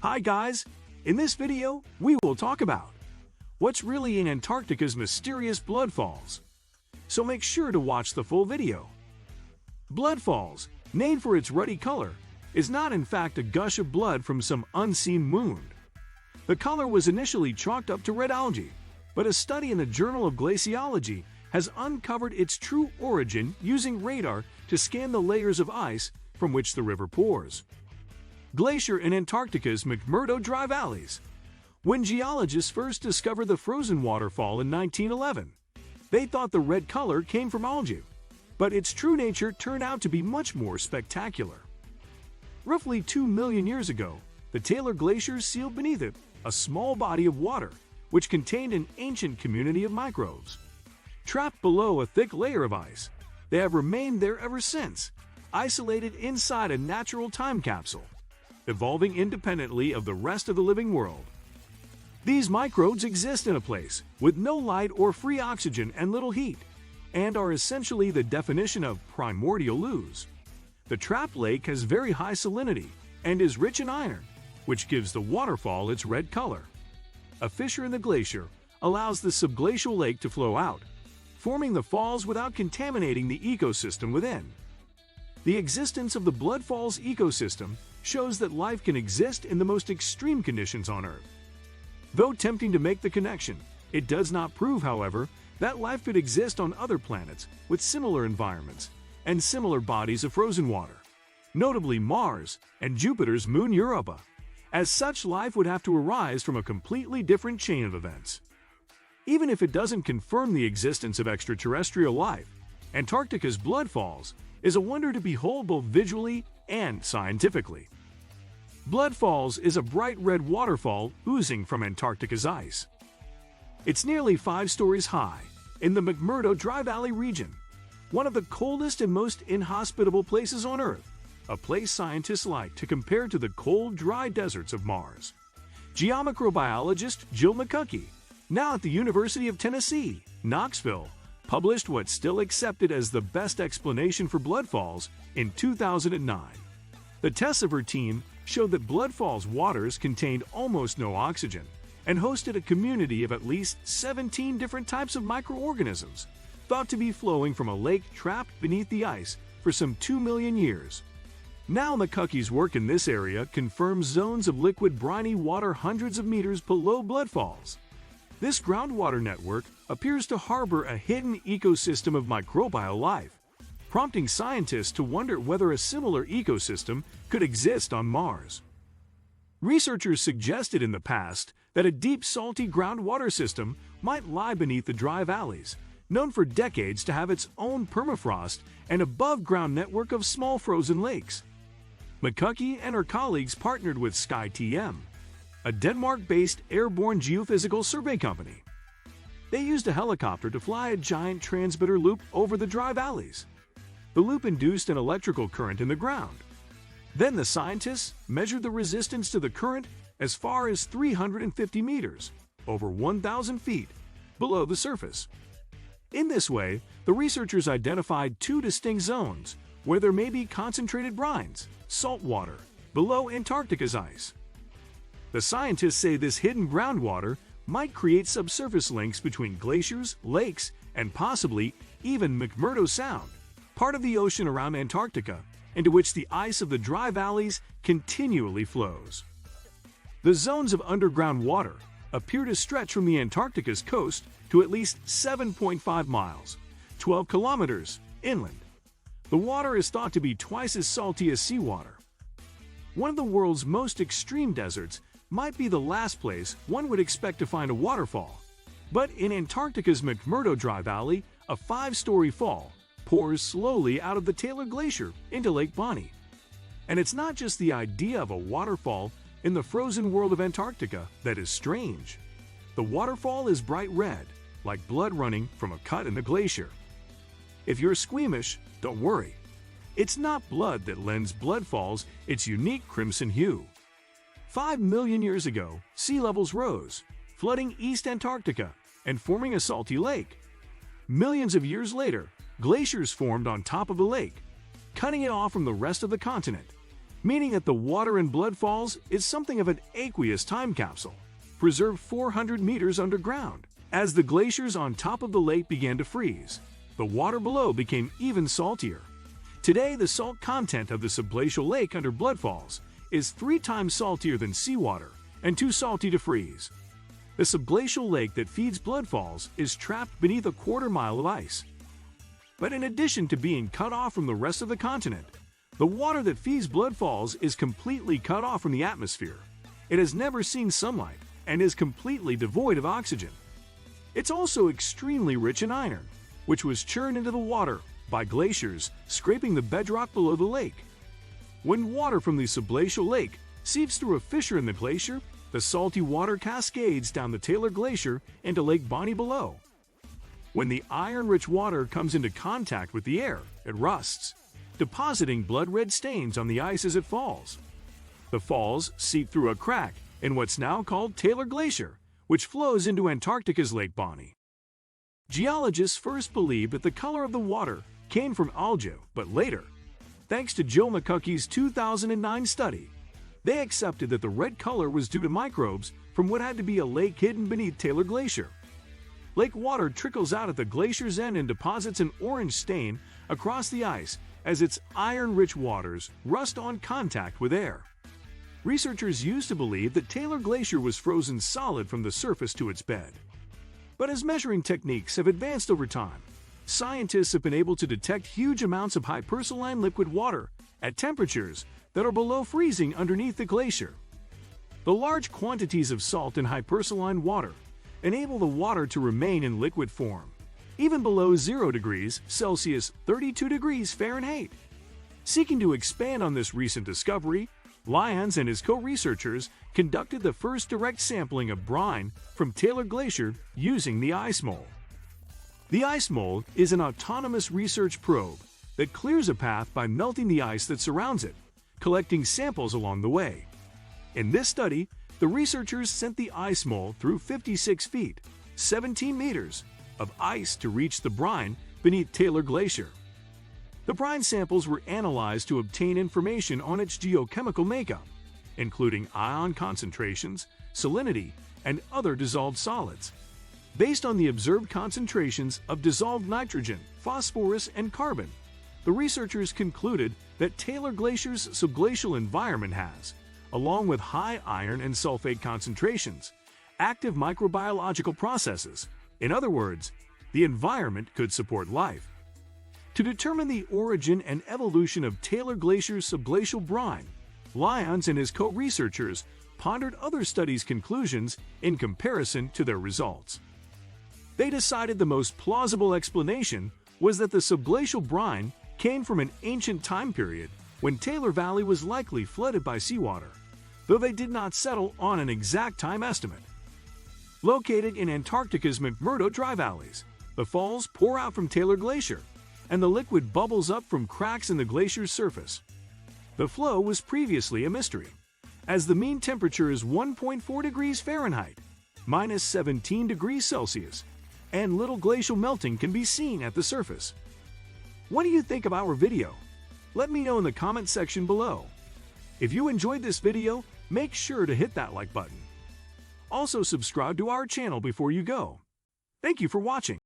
Hi guys! In this video, we will talk about what's really in Antarctica's mysterious bloodfalls. So make sure to watch the full video. Bloodfalls, named for its ruddy color, is not in fact a gush of blood from some unseen wound. The color was initially chalked up to red algae, but a study in the Journal of Glaciology has uncovered its true origin using radar to scan the layers of ice from which the river pours. Glacier in Antarctica's McMurdo Dry Valleys. When geologists first discovered the frozen waterfall in 1911, they thought the red color came from algae, but its true nature turned out to be much more spectacular. Roughly 2 million years ago, the Taylor Glacier sealed beneath it a small body of water which contained an ancient community of microbes. Trapped below a thick layer of ice, they have remained there ever since, isolated inside a natural time capsule, evolving independently of the rest of the living world. These microbes exist in a place with no light or free oxygen and little heat, and are essentially the definition of primordial ooze. The trapped lake has very high salinity and is rich in iron, which gives the waterfall its red color. A fissure in the glacier allows the subglacial lake to flow out, forming the falls without contaminating the ecosystem within. The existence of the Bloodfalls ecosystem shows that life can exist in the most extreme conditions on Earth. Though tempting to make the connection, it does not prove, however, that life could exist on other planets with similar environments and similar bodies of frozen water, notably Mars and Jupiter's moon Europa. As such, life would have to arise from a completely different chain of events. Even if it doesn't confirm the existence of extraterrestrial life, Antarctica's Bloodfalls is a wonder to behold both visually and scientifically. Bloodfalls is a bright red waterfall oozing from Antarctica's ice. It's nearly 5 stories high in the McMurdo Dry Valley region, one of the coldest and most inhospitable places on Earth, a place scientists like to compare to the cold, dry deserts of Mars. Geomicrobiologist Jill McCuckey, now at the University of Tennessee, Knoxville, published what's still accepted as the best explanation for bloodfalls in 2009. The tests of her team showed that Bloodfalls waters contained almost no oxygen and hosted a community of at least 17 different types of microorganisms, thought to be flowing from a lake trapped beneath the ice for some 2 million years. Now McCuckey's work in this area confirms zones of liquid briny water hundreds of meters below Bloodfalls. This groundwater network appears to harbor a hidden ecosystem of microbial life, prompting scientists to wonder whether a similar ecosystem could exist on Mars. Researchers suggested in the past that a deep salty groundwater system might lie beneath the dry valleys, known for decades to have its own permafrost and above-ground network of small frozen lakes. McCuckey and her colleagues partnered with SkyTM, a Denmark-based airborne geophysical survey company. They used a helicopter to fly a giant transmitter loop over the dry valleys. The loop induced an electrical current in the ground. Then the scientists measured the resistance to the current as far as 350 meters, over 1,000 feet, below the surface. In this way, the researchers identified 2 distinct zones where there may be concentrated brines, salt water, below Antarctica's ice. The scientists say this hidden groundwater might create subsurface links between glaciers, lakes, and possibly even McMurdo Sound, part of the ocean around Antarctica, into which the ice of the dry valleys continually flows. The zones of underground water appear to stretch from the Antarctica's coast to at least 7.5 miles, 12 kilometers, inland. The water is thought to be twice as salty as seawater. One of the world's most extreme deserts might be the last place one would expect to find a waterfall. But in Antarctica's McMurdo Dry Valley, a 5-story fall pours slowly out of the Taylor Glacier into Lake Bonny. And it's not just the idea of a waterfall in the frozen world of Antarctica that is strange. The waterfall is bright red, like blood running from a cut in the glacier. If you're squeamish, don't worry. It's not blood that lends Bloodfalls its unique crimson hue. 5 million years ago, sea levels rose, flooding East Antarctica and forming a salty lake. Millions of years later, glaciers formed on top of the lake, cutting it off from the rest of the continent. meaning that the water in Bloodfalls is something of an aqueous time capsule, preserved 400 meters underground. As the glaciers on top of the lake began to freeze, the water below became even saltier. Today, the salt content of the subglacial lake under Bloodfalls is 3 times saltier than seawater and too salty to freeze. The subglacial lake that feeds Bloodfalls is trapped beneath a quarter-mile of ice. But in addition to being cut off from the rest of the continent, the water that feeds Bloodfalls is completely cut off from the atmosphere. It has never seen sunlight and is completely devoid of oxygen. It's also extremely rich in iron, which was churned into the water by glaciers scraping the bedrock below the lake. When water from the subglacial lake seeps through a fissure in the glacier, the salty water cascades down the Taylor Glacier into Lake Bonny below. When the iron-rich water comes into contact with the air, it rusts, depositing blood-red stains on the ice as it falls. The falls seep through a crack in what's now called Taylor Glacier, which flows into Antarctica's Lake Bonny. Geologists first believed that the color of the water came from algae, but later, thanks to Joe McCuckey's 2009 study, they accepted that the red color was due to microbes from what had to be a lake hidden beneath Taylor Glacier. Lake water trickles out at the glacier's end and deposits an orange stain across the ice as its iron-rich waters rust on contact with air. Researchers used to believe that Taylor Glacier was frozen solid from the surface to its bed. But as measuring techniques have advanced over time, scientists have been able to detect huge amounts of hypersaline liquid water at temperatures that are below freezing underneath the glacier. The large quantities of salt in hypersaline water enable the water to remain in liquid form, even below 0 degrees Celsius, 32 degrees Fahrenheit. Seeking to expand on this recent discovery, Lyons and his co-researchers conducted the first direct sampling of brine from Taylor Glacier using the ice mole. The ice mole is an autonomous research probe that clears a path by melting the ice that surrounds it, collecting samples along the way. In this study, the researchers sent the ice mole through 56 feet, 17 meters, of ice to reach the brine beneath Taylor Glacier. The brine samples were analyzed to obtain information on its geochemical makeup, including ion concentrations, salinity, and other dissolved solids. Based on the observed concentrations of dissolved nitrogen, phosphorus, and carbon, the researchers concluded that Taylor Glacier's subglacial environment has, along with high iron and sulfate concentrations, active microbiological processes. In other words, the environment could support life. To determine the origin and evolution of Taylor Glacier's subglacial brine, Lyons and his co-researchers pondered other studies' conclusions in comparison to their results. They decided the most plausible explanation was that the subglacial brine came from an ancient time period when Taylor Valley was likely flooded by seawater, though they did not settle on an exact time estimate. Located in Antarctica's McMurdo Dry Valleys, the falls pour out from Taylor Glacier, and the liquid bubbles up from cracks in the glacier's surface. The flow was previously a mystery, as the mean temperature is 1.4 degrees Fahrenheit, minus 17 degrees Celsius, and little glacial melting can be seen at the surface. What do you think of our video? Let me know in the comment section below. If you enjoyed this video, make sure to hit that like button. Also subscribe to our channel before you go. Thank you for watching.